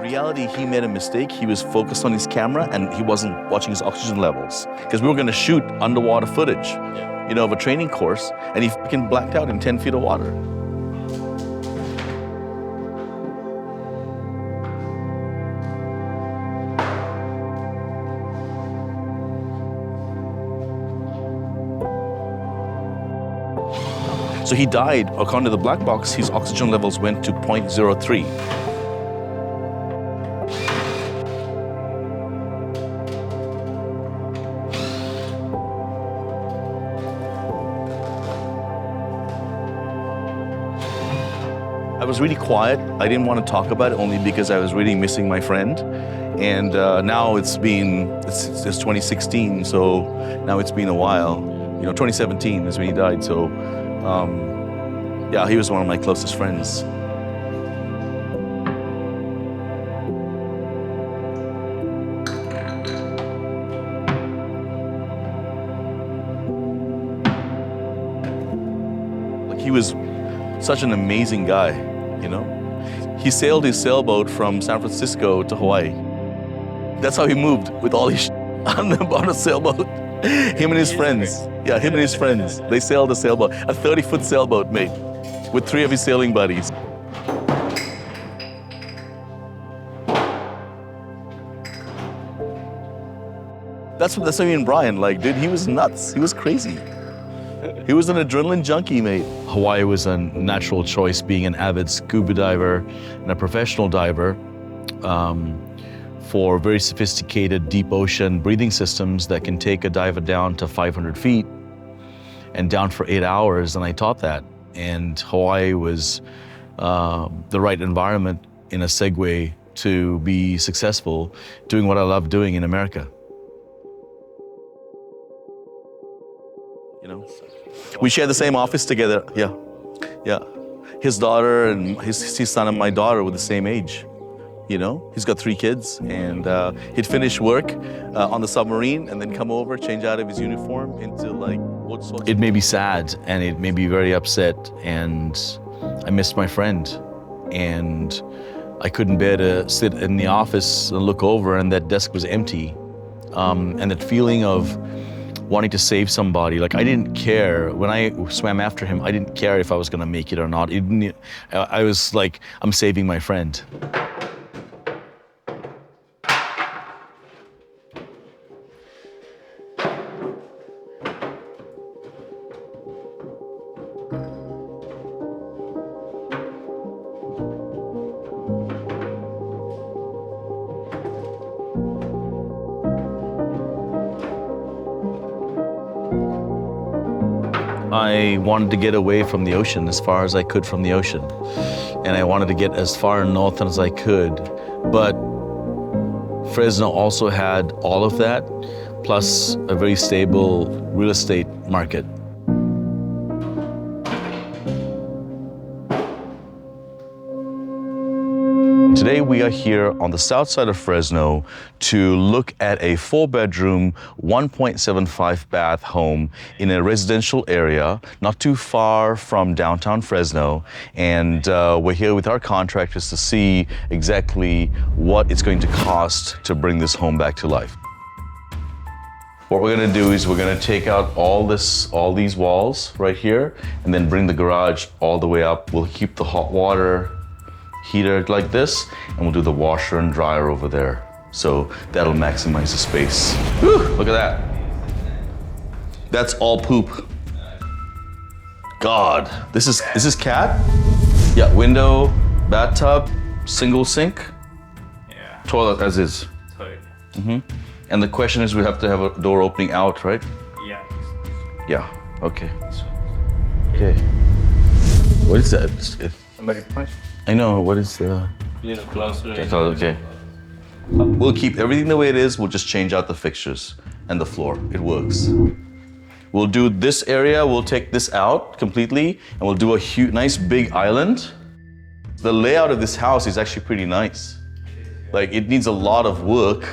Reality, he made a mistake. He was focused on his camera and he wasn't watching his oxygen levels. Because we were going to shoot underwater footage, you know, of a training course, and he fucking blacked out in 10 feet of water. So he died. According to the black box, his oxygen levels went to 0.03. I was really quiet. I didn't want to talk about it only because I was really missing my friend. And now it's 2016, so now it's been a while. You know, 2017 is when he died, so yeah, he was one of my closest friends. Like, he was such an amazing guy, you know? He sailed his sailboat from San Francisco to Hawaii. That's how he moved, with all his on a sailboat. Him and his friends. Yeah, him and his friends. They sailed a sailboat, a 30-foot sailboat, mate, with 3 of his sailing buddies. That's what me and Brian, like, dude, he was nuts. He was crazy. He was an adrenaline junkie, mate. Hawaii was a natural choice, being an avid scuba diver and a professional diver for very sophisticated deep ocean breathing systems that can take a diver down to 500 feet and down for 8 hours, and I taught that. And Hawaii was the right environment in a segue to be successful doing what I love doing in America. You know? We share the same office together, yeah. His daughter and his son and my daughter were the same age, you know? He's got 3 kids, and he'd finish work on the submarine and then come over, change out of his uniform into like what sorts. It made me sad, and it made me very upset, and I missed my friend, and I couldn't bear to sit in the office and look over and that desk was empty, and that feeling of wanting to save somebody. Like, I didn't care. When I swam after him, I didn't care if I was gonna make it or not. I was like, I'm saving my friend. I wanted to get away from the ocean as far as I could from the ocean. And I wanted to get as far north as I could. But Fresno also had all of that, plus a very stable real estate market. Today we are here on the south side of Fresno to look at a 4-bedroom, 1.75 bath home in a residential area not too far from downtown Fresno. And we're here with our contractors to see exactly what it's going to cost to bring this home back to life. What we're gonna do is we're gonna take out all these walls right here, and then bring the garage all the way up. We'll keep the hot water heater like this, and we'll do the washer and dryer over there. So that'll maximize the space. Whew, look at that. That's all poop. God, is this cat? Yeah, window, bathtub, single sink. Yeah. Toilet as is. Toilet. And the question is, we have to have a door opening out, right? Yeah. Yeah, okay. Okay. What is that? Somebody punch. I know, what is the... A little closer. Okay. We'll keep everything the way it is, we'll just change out the fixtures and the floor. It works. We'll do this area, we'll take this out completely, and we'll do a nice big island. The layout of this house is actually pretty nice. Like, it needs a lot of work.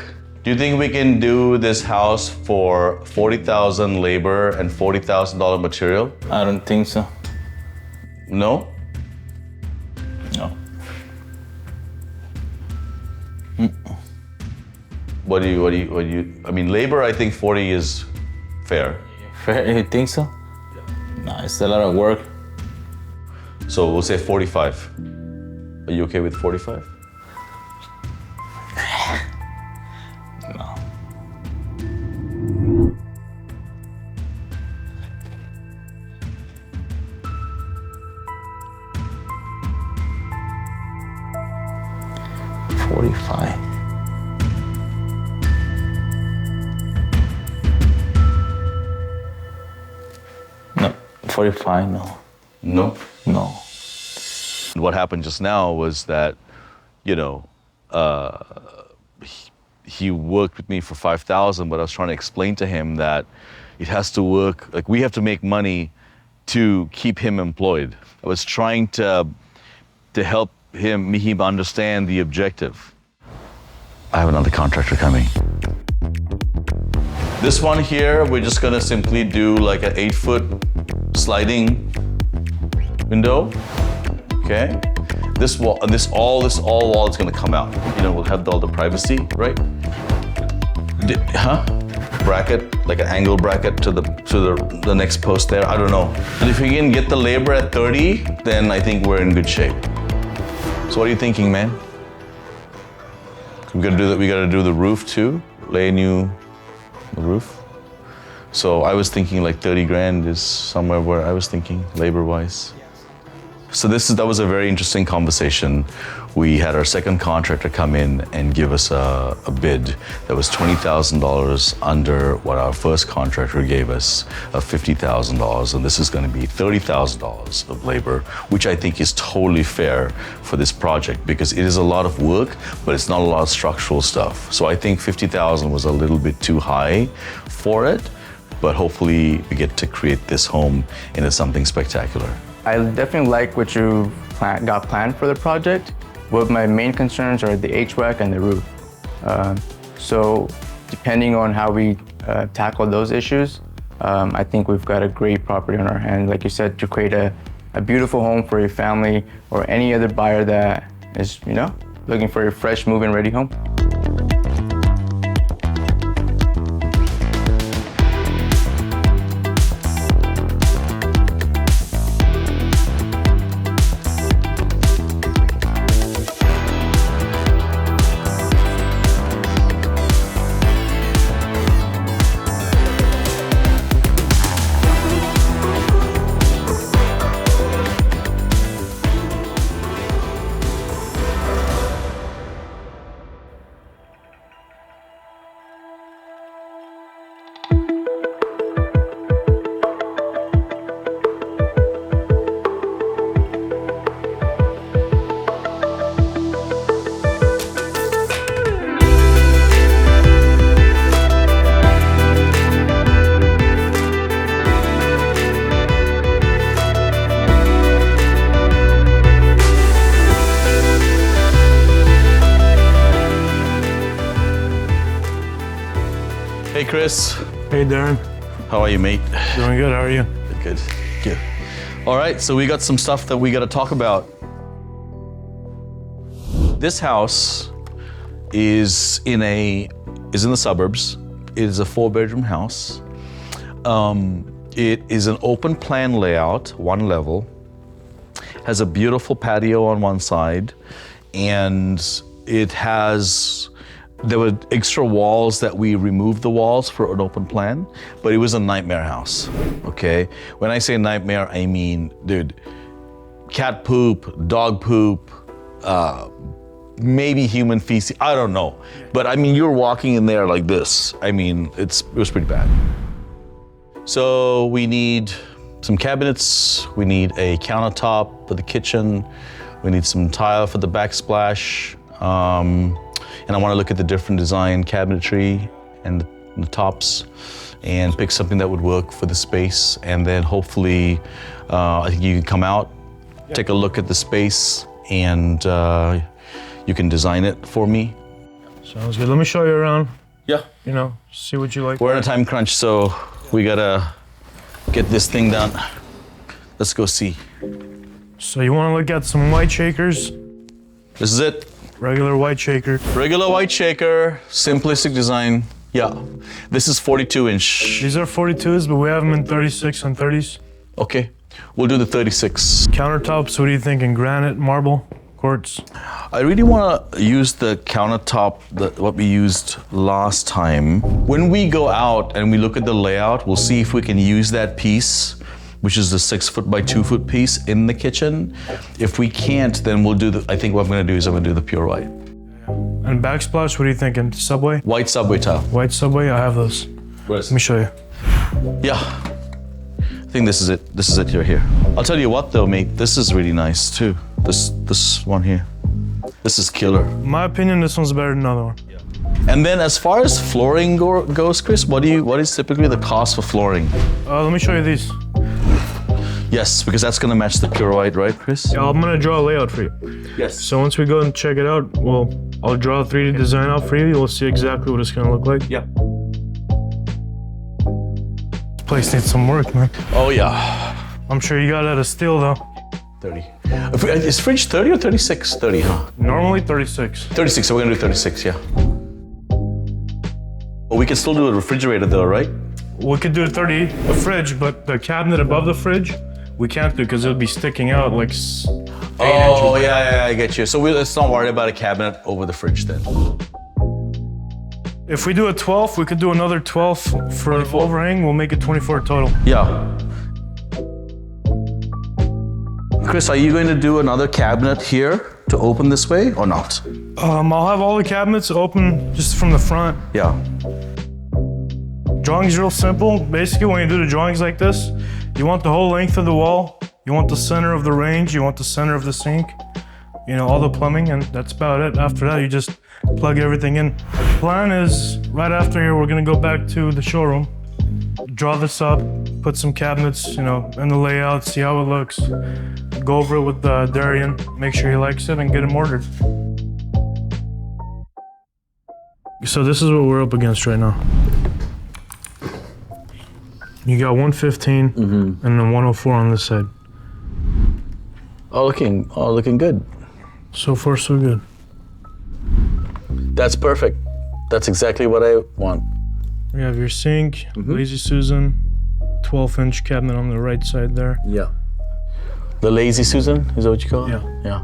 Do you think we can do this house for $40,000 labor and $40,000 material? I don't think so. No? No. What do you, I mean, labor, I think 40 is fair. Fair, you think so? No, it's a lot of work. So we'll say 45. Are you okay with 45? No. $45. No, 45, no. No? No. What happened just now was that, you know, he worked with me for 5,000, but I was trying to explain to him that it has to work, like we have to make money to keep him employed. I was trying to help him understand the objective. I have another contractor coming. This one here, we're just gonna simply do like an 8-foot sliding window. Okay, this wall, all wall is gonna come out. You know, we'll have all the privacy, right? Bracket, like an angle bracket to the next post there. I don't know. But if we can get the labor at 30, then I think we're in good shape. So what are you thinking, man? We gotta do the roof too. Lay a new roof. So I was thinking like 30 grand is somewhere where I was thinking labor-wise. So that was a very interesting conversation. We had our second contractor come in and give us a bid that was $20,000 under what our first contractor gave us of $50,000, and this is going to be $30,000 of labor, which I think is totally fair for this project because it is a lot of work, but it's not a lot of structural stuff. So I think $50,000 was a little bit too high for it, but hopefully we get to create this home into something spectacular. I definitely like what you got planned for the project. What my main concerns are the HVAC and the roof. So depending on how we tackle those issues, I think we've got a great property on our hands. Like you said, to create a beautiful home for your family or any other buyer that is, you know, looking for a fresh, move-in ready home. Hey, Chris. Hey, Darren. How are you, mate? Doing good. How are you? Good. Good. All right, so we got some stuff that we got to talk about. This house is in the suburbs. It is a 4-bedroom house. It is an open plan layout, one level. Has a beautiful patio on one side, and there were extra walls that we removed the walls for an open plan, but it was a nightmare house, okay? When I say nightmare, I mean, dude, cat poop, dog poop, maybe human feces, I don't know. But I mean, you're walking in there like this. I mean, it was pretty bad. So we need some cabinets, we need a countertop for the kitchen, we need some tile for the backsplash, and I want to look at the different design cabinetry and the tops and pick something that would work for the space. And then hopefully, I think you can come out, take a look at the space, and you can design it for me. Sounds good. Let me show you around. Yeah. You know, see what you like. We're in a time crunch, so we gotta get this thing done. Let's go see. So you want to look at some white shakers? This is it. Regular white shaker. Regular white shaker, simplistic design. Yeah. This is 42 inch. These are 42s, but we have them in 36 and 30s. Okay. We'll do the 36. Countertops, what do you think? In granite, marble, quartz? I really want to use the countertop, what we used last time. When we go out and we look at the layout, we'll see if we can use that piece, which is the 6 foot by 2 foot piece in the kitchen. If we can't, then we'll do I think what I'm gonna do is I'm gonna do the pure white. And backsplash, what are you thinking? Subway? White subway tile. White subway, I have those. Let me show you. Yeah. I think this is it. This is it here. I'll tell you what though, mate, this is really nice too. This one here. This is killer. In my opinion, this one's better than the other one. And then as far as flooring goes, Chris, what is typically the cost for flooring? Let me show you these. Yes, because that's gonna match the pure white, right, Chris? Yeah, I'm gonna draw a layout for you. Yes. So once we go and check it out, I'll draw a 3D design out for you. You'll see exactly what it's gonna look like. Yeah. This place needs some work, man. Oh yeah. I'm sure you got it out of steel though. 30. Is fridge 30 or 36? 30, huh? Normally 36. 36, so we're gonna do 36, yeah. But we can still do a refrigerator though, right? We could do a 30, a fridge, but the cabinet above the fridge, we can't do because it'll be sticking out like 8 inches. Oh, yeah, I get you. So let's not worry about a cabinet over the fridge then. If we do a 12, we could do another 12 for an overhang. We'll make it 24 total. Yeah. Chris, are you going to do another cabinet here to open this way or not? I'll have all the cabinets open just from the front. Yeah. Drawing's real simple. Basically, when you do the drawings like this, you want the whole length of the wall, you want the center of the range, you want the center of the sink, you know, all the plumbing, and that's about it. After that, you just plug everything in. The plan is, right after here, we're gonna go back to the showroom, draw this up, put some cabinets, you know, in the layout, see how it looks, go over it with Darren, make sure he likes it, and get him ordered. So this is what we're up against right now. You got 115 and then 104 on this side. Oh, looking good. So far, so good. That's perfect. That's exactly what I want. We have your sink, Lazy Susan, 12-inch cabinet on the right side there. Yeah. The Lazy Susan, is that what you call it? Yeah. Yeah.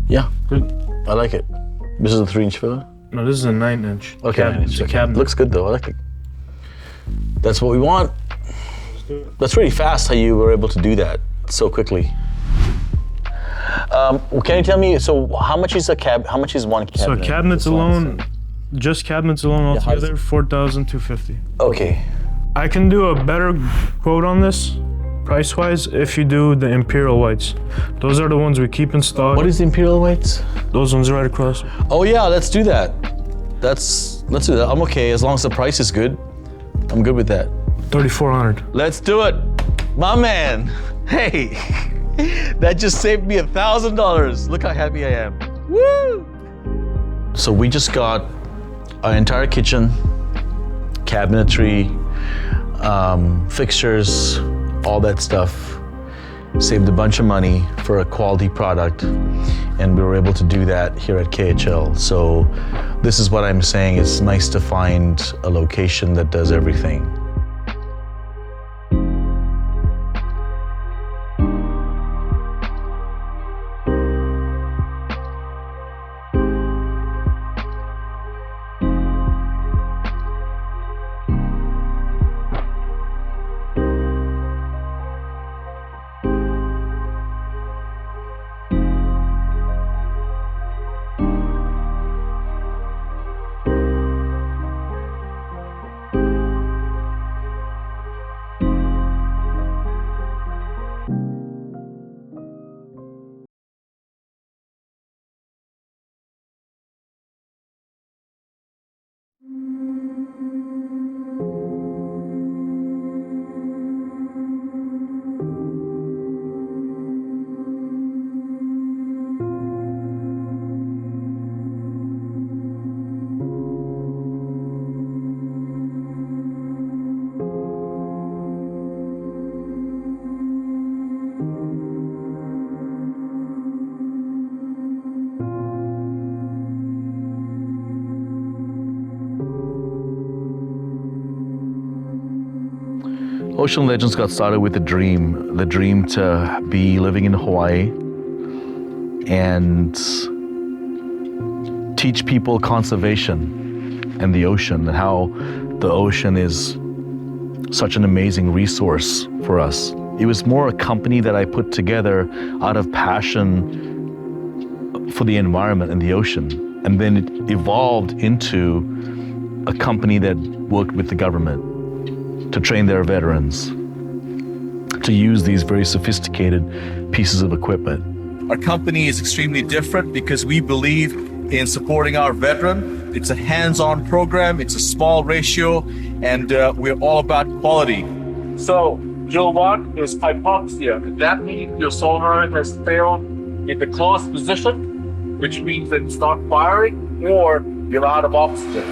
Yeah, good. I like it. This is a 3-inch filler? No, this is a 9-inch. Okay, cabinet. It's a cabinet. Looks good though, I like it. That's what we want. That's really fast how you were able to do that so quickly. Can you tell me, so how much is one cabinet? So cabinets alone, just cabinets alone altogether, $4,250. Okay. I can do a better quote on this, price-wise, if you do the Imperial Whites. Those are the ones we keep in stock. What is the Imperial Whites? Those ones right across. Oh yeah, let's do that. Let's do that. I'm okay, as long as the price is good. I'm good with that. 3,400. Let's do it. My man. Hey, that just saved me $1,000. Look how happy I am. Woo! So we just got our entire kitchen, cabinetry, fixtures, all that stuff. saved a bunch of money for a quality product, and we were able to do that here at KHL. So this is what I'm saying, it's nice to find a location that does everything. Ocean Legends got started with the dream to be living in Hawaii and teach people conservation and the ocean, and how the ocean is such an amazing resource for us. It was more a company that I put together out of passion for the environment and the ocean. And then it evolved into a company that worked with the government to train their veterans to use these very sophisticated pieces of equipment. Our company is extremely different because we believe in supporting our veteran. It's a hands-on program, it's a small ratio, and we're all about quality. So, drill 1 is hypoxia. That means your sonar has failed in the closed position, which means that it's not firing or you're out of oxygen.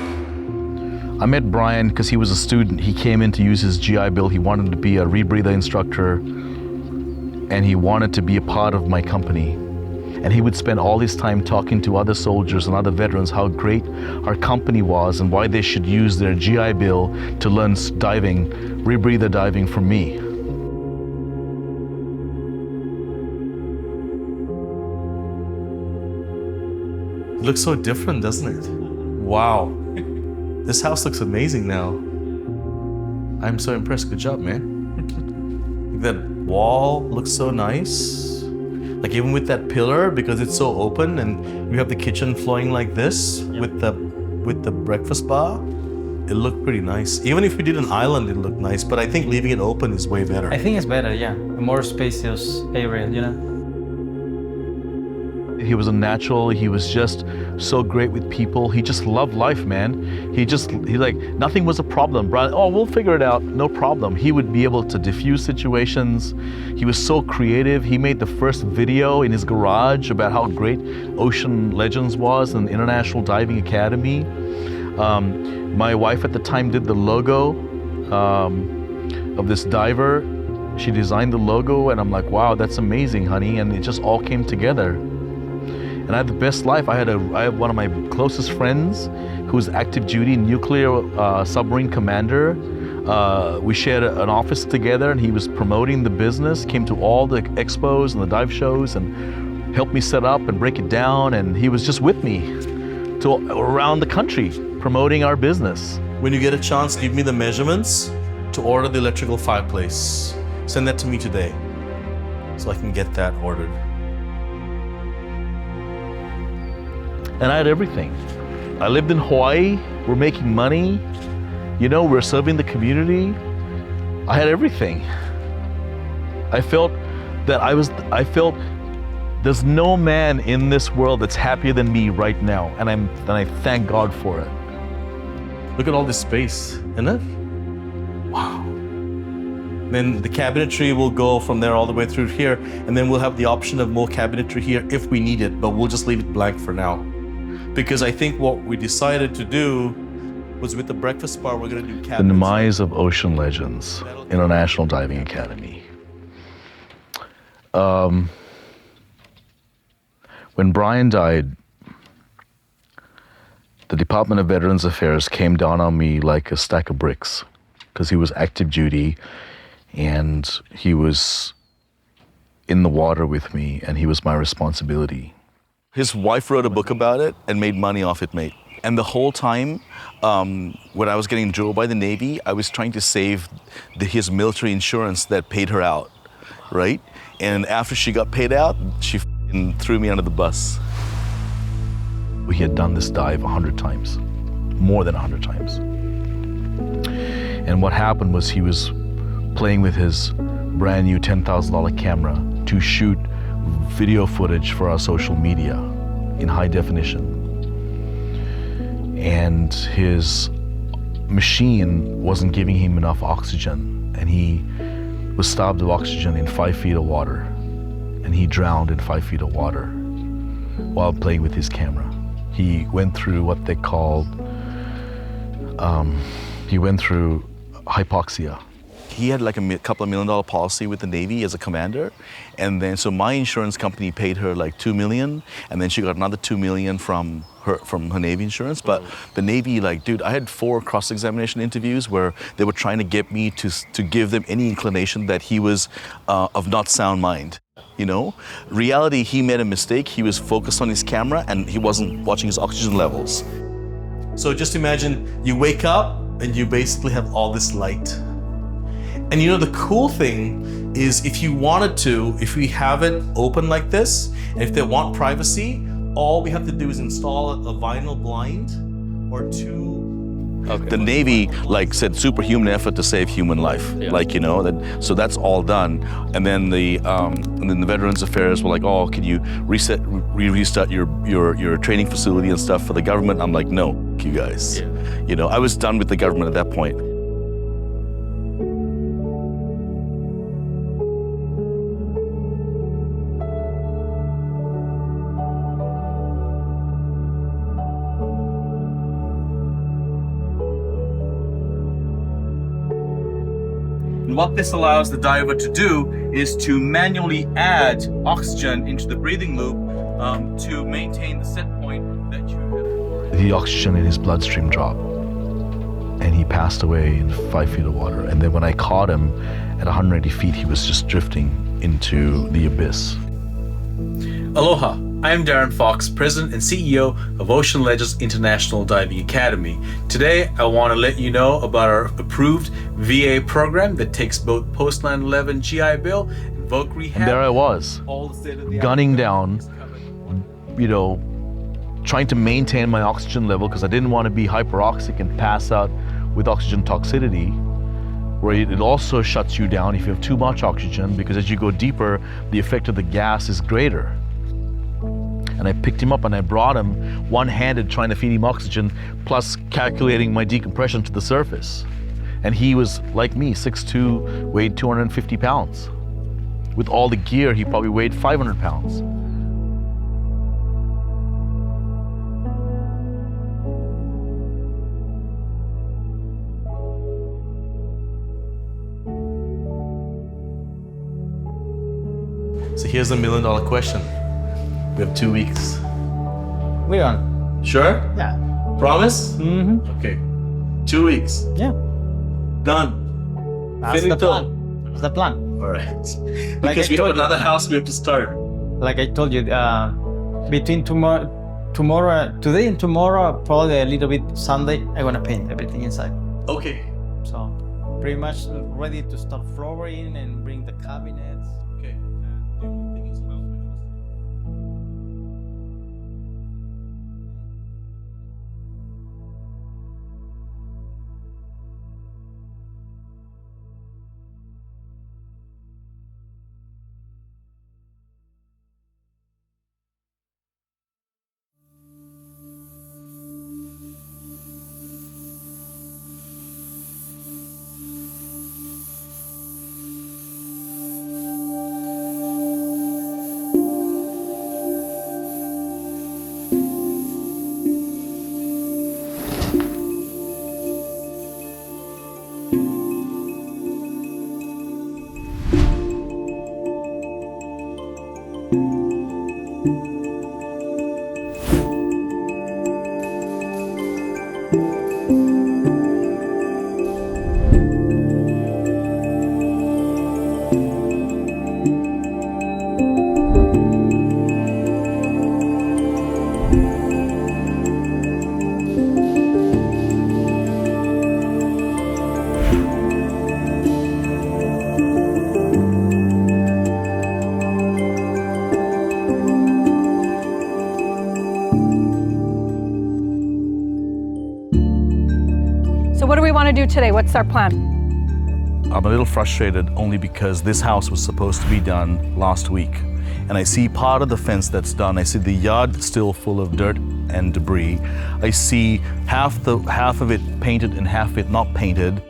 I met Brian because he was a student. He came in to use his GI Bill. He wanted to be a rebreather instructor, and he wanted to be a part of my company. And he would spend all his time talking to other soldiers and other veterans how great our company was and why they should use their GI Bill to learn diving, rebreather diving from me. It looks so different, doesn't it? Wow. This house looks amazing now. I'm so impressed. Good job, man. That wall looks so nice. Like even with that pillar, because it's so open, and you have the kitchen flowing like this with the breakfast bar, it looked pretty nice. Even if we did an island, it looked nice. But I think leaving it open is way better. I think it's better, yeah. A more spacious area, you know? He was a natural. He was just so great with people. He just loved life, man. He like, nothing was a problem. Brian, oh, we'll figure it out, no problem. He would be able to diffuse situations. He was so creative. He made the first video in his garage about how great Ocean Legends was and International Diving Academy. My wife at the time did the logo of this diver. She designed the logo, and I'm like, wow, that's amazing, honey. And it just all came together. And I had the best life. I have one of my closest friends who's active duty nuclear submarine commander. We shared an office together, and he was promoting the business, came to all the expos and the dive shows and helped me set up and break it down. And he was just with me around the country promoting our business. When you get a chance, give me the measurements to order the electrical fireplace. Send that to me today so I can get that ordered. And I had everything. I lived in Hawaii, we're making money, you know, we're serving the community. I had everything. I felt there's no man in this world that's happier than me right now, and I thank God for it. Look at all this space, isn't it? Wow. Then the cabinetry will go from there all the way through here, and then we'll have the option of more cabinetry here if we need it, but we'll just leave it blank for now. Because I think what we decided to do was with the breakfast bar, we're going to do cabinets. The demise of Ocean Legends, International Diving Academy. When Brian died, the Department of Veterans Affairs came down on me like a stack of bricks because he was active duty and he was in the water with me and he was my responsibility. His wife wrote a book about it and made money off it, mate. And the whole time, when I was getting drilled by the Navy, I was trying to save his military insurance that paid her out, right? And after she got paid out, she threw me under the bus. He had done this dive 100 times, more than 100 times. And what happened was he was playing with his brand new $10,000 camera to shoot video footage for our social media in high definition. And his machine wasn't giving him enough oxygen, and he was starved of oxygen in 5 feet of water, and he drowned in 5 feet of water while playing with his camera. He went through what they called, hypoxia. He had like a couple of $1 million policy with the Navy as a commander. And then, so my insurance company paid her like $2 million. And then she got another $2 million from her Navy insurance. But the Navy, like, dude, I had 4 cross-examination interviews where they were trying to get me to give them any inclination that he was of not sound mind. You know, reality, he made a mistake. He was focused on his camera and he wasn't watching his oxygen levels. So just imagine you wake up and you basically have all this light. And you know, the cool thing is if you wanted to, if we have it open like this, and if they want privacy, all we have to do is install a vinyl blind or 2. The Navy, like, said superhuman effort to save human life, like, you know, so that's all done. And then the Veterans Affairs were like, oh, can you restart your training facility and stuff for the government? I'm like, no, you guys. You know, I was done with the government at that point. And what this allows the diver to do is to manually add oxygen into the breathing loop to maintain the set point that you have. The oxygen in his bloodstream dropped and he passed away in 5 feet of water. And then when I caught him at 180 feet, he was just drifting into the abyss. Aloha, I am Darren Fox, President and CEO of Ocean Legends International Diving Academy. Today, I want to let you know about our approved VA program that takes both post 9/11 GI Bill and voc rehab. And there I was, all the state-of-the-art gunning down, you know, trying to maintain my oxygen level because I didn't want to be hyperoxic and pass out with oxygen toxicity, where it also shuts you down if you have too much oxygen, because as you go deeper, the effect of the gas is greater. And I picked him up and I brought him one-handed, trying to feed him oxygen, plus calculating my decompression to the surface. And he was like me, 6'2", weighed 250 pounds. With all the gear, he probably weighed 500 pounds. So here's the $1 million question. We have 2 weeks. We're on. Sure? Yeah. Promise? Mm-hmm. Okay. 2 weeks. Yeah. Done. That's the Finito. plan. That's the plan. All right. Like Because I we have told you. another house we have to start. Like I told you, between today and tomorrow, probably a little bit Sunday, I'm gonna paint everything inside. Okay. So pretty much ready to start flooring and bring the cabinets. Okay. The only thing is house windows. So what do we want to do today? What's our plan? I'm a little frustrated only because this house was supposed to be done last week. And I see part of the fence that's done. I see the yard still full of dirt and debris. I see half of it painted and half of it not painted.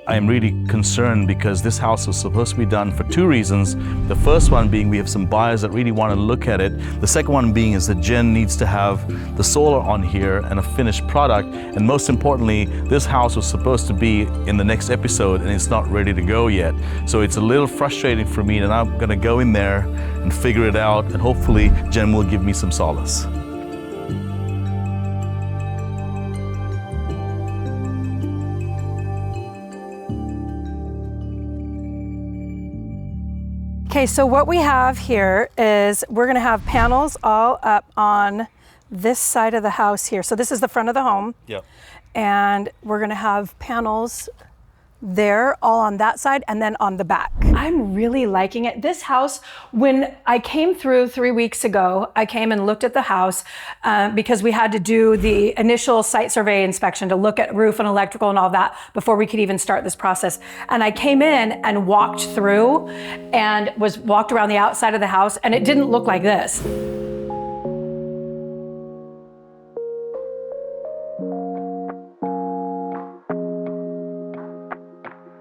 I am really concerned because this house was supposed to be done for two reasons. The first one being we have some buyers that really want to look at it. The second one being is that Jen needs to have the solar on here and a finished product. And most importantly, this house was supposed to be in the next episode and it's not ready to go yet. So it's a little frustrating for me, and I'm gonna go in there and figure it out, and hopefully Jen will give me some solace. Okay, so what we have here is we're gonna have panels all up on this side of the house here. So this is the front of the home. Yeah. And we're gonna have panels there, all on that side, and then on the back. I'm really liking it. This house, when I came through 3 weeks ago, I came and looked at the house because we had to do the initial site survey inspection to look at roof and electrical and all that before we could even start this process. And I came in and walked through and walked around the outside of the house, and it didn't look like this.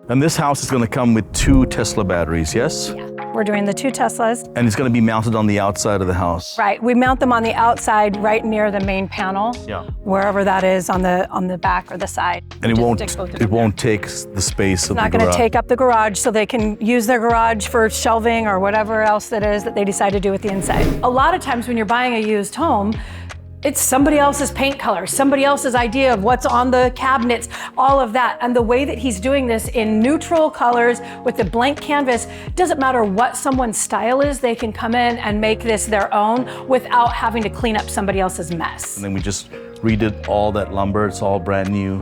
And this house is going to come with 2 Tesla batteries, yes? Yeah. We're doing the 2 Teslas. And it's going to be mounted on the outside of the house. Right, we mount them on the outside right near the main panel. Yeah. Wherever that is on the back or the side. And it Just won't stick both of them take the space of It's not the going to garage. take up the garage, so they can use their garage for shelving or whatever else it is that they decide to do with the inside. A lot of times when you're buying a used home, it's somebody else's paint color, somebody else's idea of what's on the cabinets, all of that. And the way that he's doing this in neutral colors with the blank canvas, doesn't matter what someone's style is, they can come in and make this their own without having to clean up somebody else's mess. And then we just redid all that lumber. It's all brand new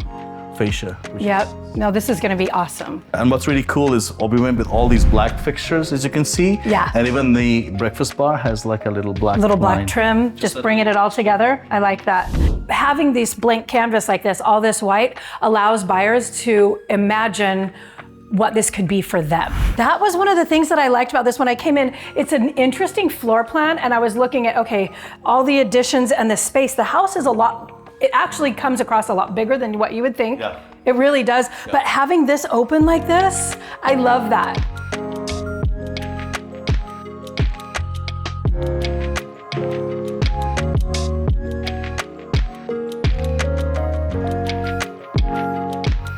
fascia. Yep, no, this is gonna be awesome. And what's really cool is we went with all these black fixtures, as you can see. Yeah. And even the breakfast bar has like a little black line. Trim, just bringing it all together. I like that. Having this blank canvas like this, all this white, allows buyers to imagine what this could be for them. That was one of the things that I liked about this when I came in. It's an interesting floor plan, and I was looking at, okay, all the additions and the space. The house is it actually comes across a lot bigger than what you would think. Yeah. It really does. Yeah. But having this open like this, I love that.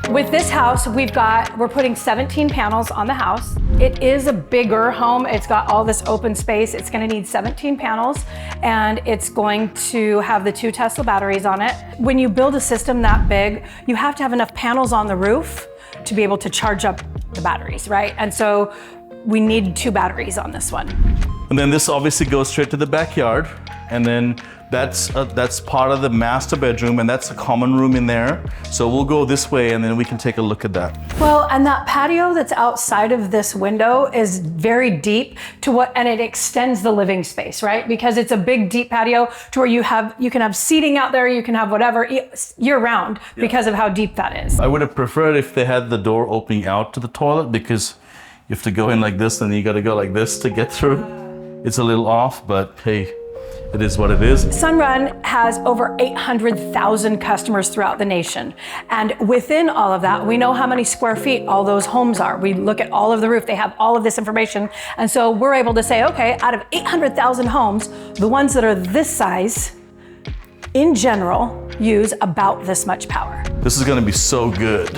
With this house, we're putting 17 panels on the house. It is a bigger home. It's got all this open space. It's gonna need 17 panels, and it's going to have the 2 Tesla batteries on it. When you build a system that big, you have to have enough panels on the roof to be able to charge up the batteries, right? And so we need 2 batteries on this one. And then this obviously goes straight to the backyard. And then that's part of the master bedroom, and that's a common room in there. So we'll go this way, and then we can take a look at that. Well, and that patio that's outside of this window is very deep and it extends the living space, right? Because it's a big, deep patio to where you can have seating out there, you can have whatever year round because of how deep that is. I would have preferred if they had the door opening out to the toilet, because you have to go in like this, and you got to go like this to get through. It's a little off, but hey, it is what it is. Sunrun has over 800,000 customers throughout the nation. And within all of that, we know how many square feet all those homes are. We look at all of the roof, they have all of this information. And so we're able to say, okay, out of 800,000 homes, the ones that are this size, in general, use about this much power. This is gonna be so good.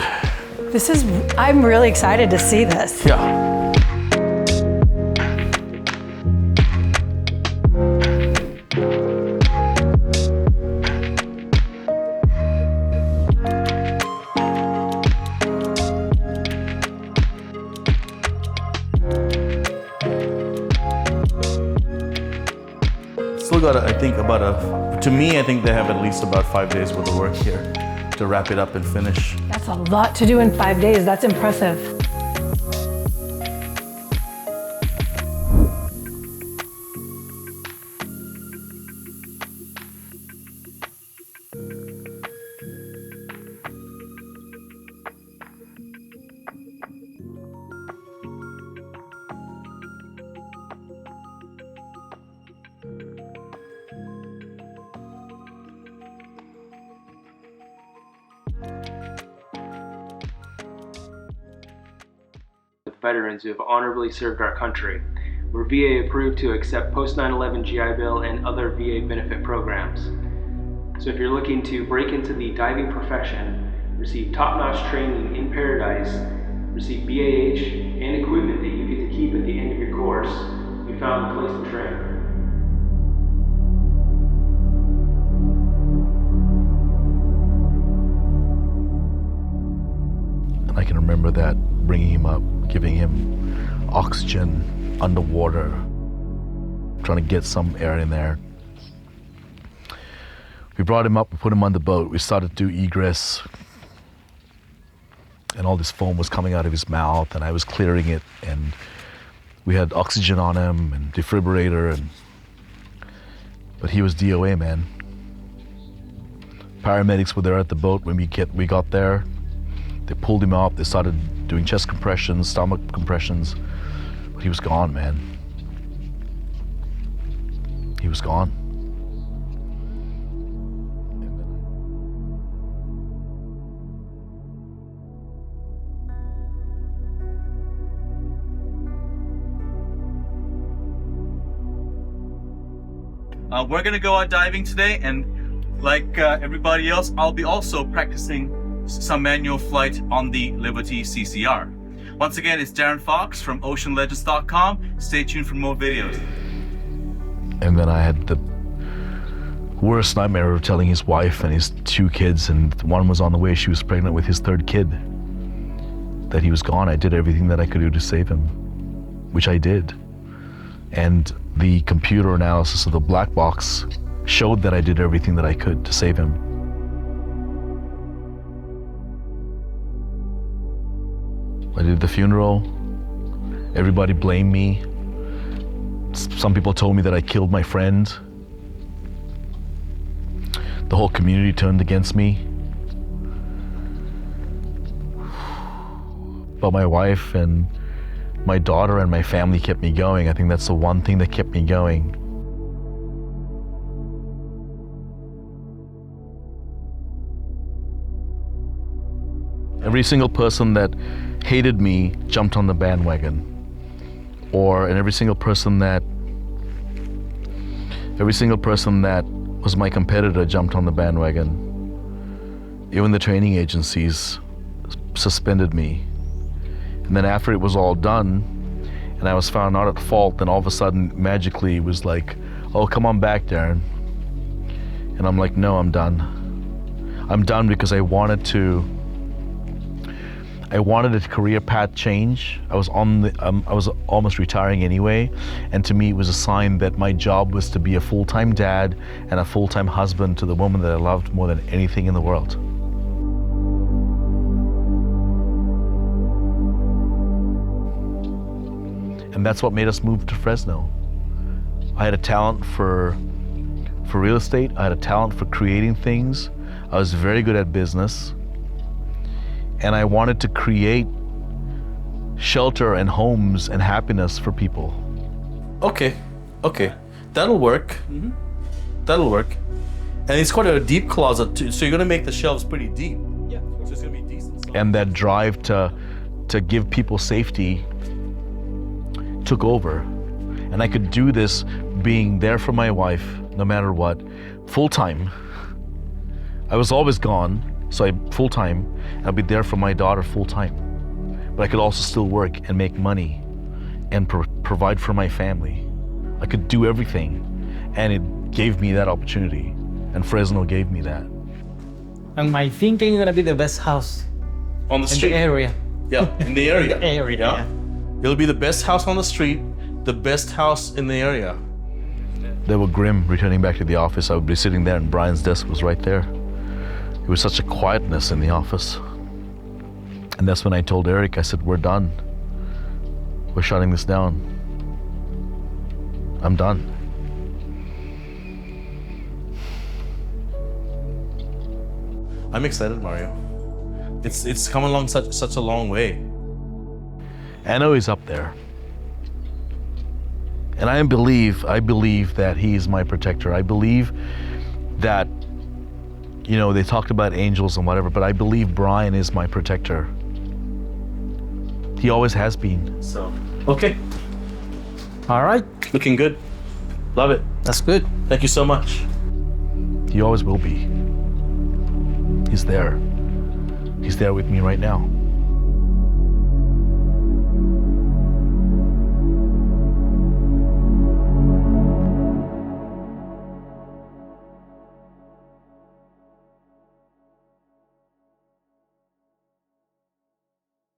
I'm really excited to see this. Yeah. still got, I think, to me, I think they have at least about 5 days worth of work here to wrap it up and finish. That's a lot to do in 5 days. That's impressive. Veterans who have honorably served our country. We're VA approved to accept post 9/11 GI Bill and other VA benefit programs. So if you're looking to break into the diving profession, receive top-notch training in paradise, receive BAH and equipment that you get to keep at the end of your course, you found the place to train. I can remember that, bringing him up, giving him oxygen underwater, trying to get some air in there. We brought him up, we put him on the boat, we started to do egress, and all this foam was coming out of his mouth, and I was clearing it, and we had oxygen on him and defibrillator, but he was DOA, man. Paramedics were there at the boat when we got there. They pulled him up, they started doing chest compressions, stomach compressions, but he was gone, man. He was gone. We're gonna go out diving today, and like everybody else, I'll be also practicing some manual flight on the Liberty CCR. Once again, it's Darren Fox from oceanlegends.com. Stay tuned for more videos. And then I had the worst nightmare of telling his wife and his 2 kids, and one was on the way, she was pregnant with his 3rd kid, that he was gone. I did everything that I could do to save him, which I did. And the computer analysis of the black box showed that I did everything that I could to save him. I did the funeral. Everybody blamed me. Some people told me that I killed my friend. The whole community turned against me. But my wife and my daughter and my family kept me going. I think that's the one thing that kept me going. Every single person that hated me jumped on the bandwagon, and every single person that was my competitor jumped on the bandwagon. Even the training agencies suspended me. And then after it was all done and I was found not at fault, then all of a sudden magically it was like, oh, come on back, Darren. And I'm like, no, I'm done. I'm done because I wanted a career path change. I was almost retiring anyway, and to me it was a sign that my job was to be a full-time dad and a full-time husband to the woman that I loved more than anything in the world. And that's what made us move to Fresno. I had a talent for real estate. I had a talent for creating things. I was very good at business. And I wanted to create shelter and homes and happiness for people. Okay, that'll work. Mm-hmm. That'll work. And it's quite a deep closet too, so you're gonna make the shelves pretty deep. Yeah. So it's gonna be decent stuff. And that drive to give people safety took over. And I could do this being there for my wife, no matter what, full-time. I was always gone, so full-time, and I'd be there for my daughter full-time. But I could also still work and make money and provide for my family. I could do everything, and it gave me that opportunity, and Fresno gave me that. And my thinking is gonna be the best house On the street. in the area. Yeah, in the area. Area. Yeah. It'll be the best house on the street, the best house in the area. they were grim returning back to the office. I would be sitting there and Brian's desk was right there. It was such a quietness in the office. And that's when I told Eric, I said, we're done. We're shutting this down. I'm done. I'm excited, Mario. It's come along such a long way. I know he's up there. And I believe that he is my protector. I believe that, you know, they talked about angels and whatever, but I believe Brian is my protector. He always has been. So, okay, All right, looking good. Love it. that's good. Thank you so much. He always will be. He's there. He's there with me right now.